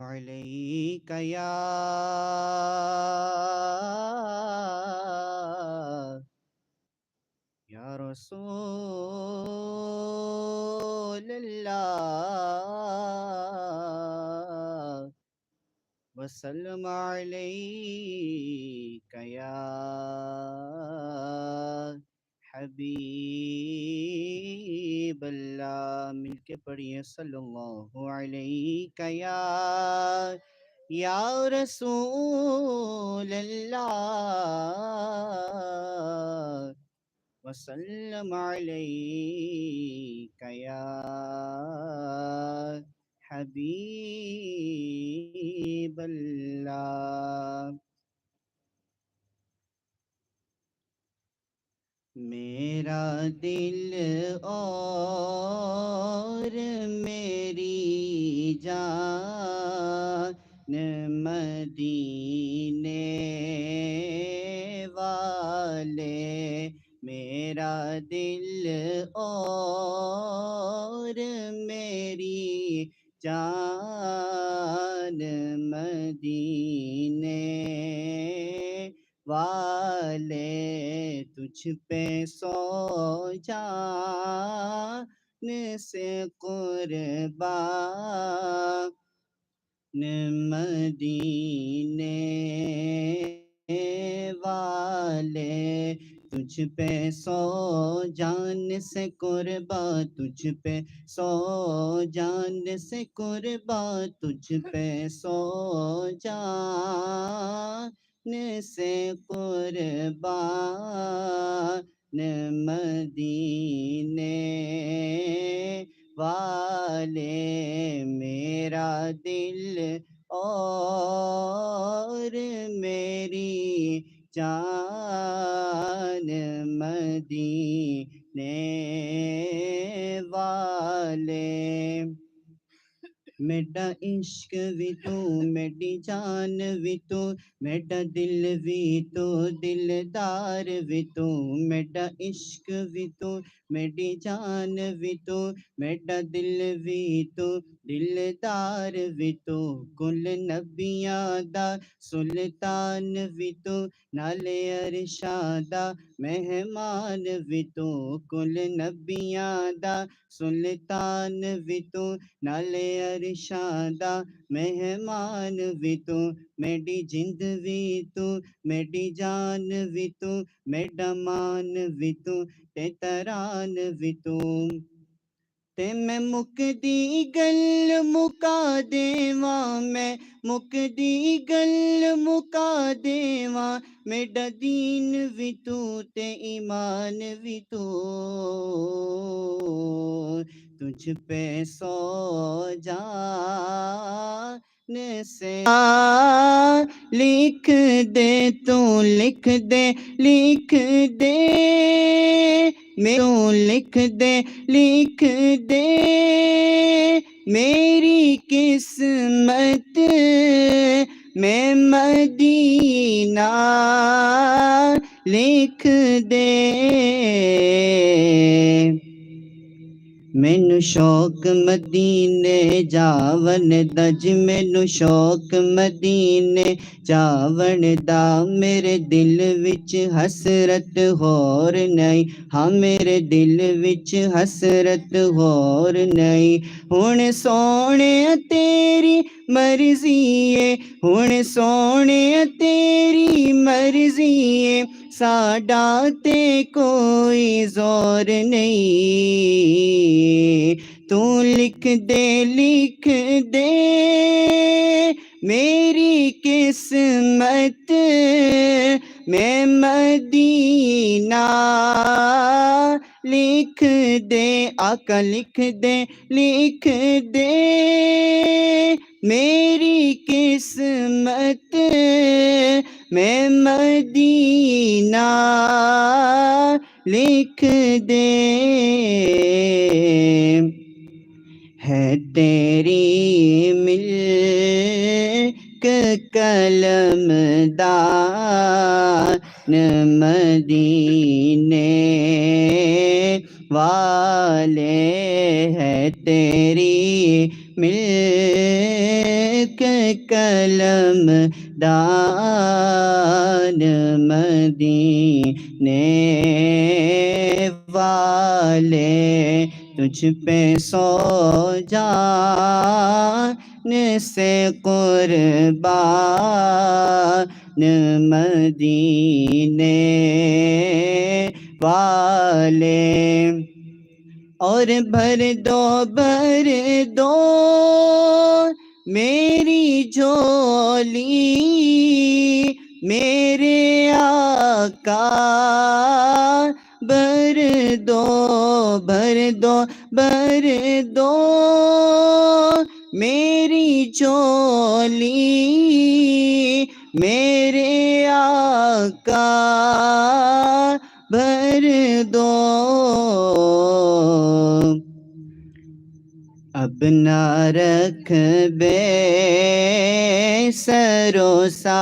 علیک یا رسول اللہ وسلم علیک یا حبیب اللہ. مل کے پڑھیے صلی اللہ علیہ یا رسول اللہ وسلم علیک یا حبیب اللہ. میرا دل اور میری جان مدینے والے، میرا دل اور میری جان مدینے والے، تجھ پہ سو جان سے قربان مدینے والے، تجھ پہ سو جان سے قربان، تجھ پہ سو جان سے قربان، تجھ پہ سو جان سے قربان مدینے والے، میرا دل اور میری جان مدینے والے. میڈا عشق بھی تو میڈی جان بھی تو، میڈا دل بھی تو دلدار بھی تو، میڈا عشق بھی تو میڈی جان بھی تو، میڈا دل بھی تو دلدار بھی تو، کل نبیاں دا سلطان بھی تو، نالے ارشادہ مہمان بھی تو، کل نبیاں دا سلطان بھی تو، نالے ارشادہ مہمان بھی تو، میڈی جند بھی تو میڈی جان بھی تو، میڈا مان بھی تو تے تران بھی تو. تے میں مکدی گل مکا دیواں، میں مکدی گل مکا دیواں، میڈا دین بھی تو تے ایمان بھی تو، تجھ پہ سو جان سے لکھ دے تو لکھ دے لکھ دے، میں تو لکھ دے لکھ دے، میری قسمت میں مدینہ لکھ دے. مینو شوق مدینے جاون دا جی، مینو شوق مدینے جاون دا، میرے دل وچ حسرت ہور نہیں، ہاں میرے دل وچ حسرت ہور نہیں. ہن سونے تیری مرضی ہے، ہن سونے تیری مرضی ہے، ساڈا تے کوئی زور نہیں. تو لکھ دے میری قسمت میں مدینہ لکھ دے، آقا لکھ دے میری قسمت میں مدینہ لکھ دے. ہے تیری ملک قلم دان مدینے والے، ہے تیری مل کے کلم دان مدینے والے تجھ پہ سو جان سے قربان مدینے والے اور بھر دو میری جھولی میرے آقا بھر دو میری جھولی میرے آقا بھر دو اب نہ رکھ بے سر و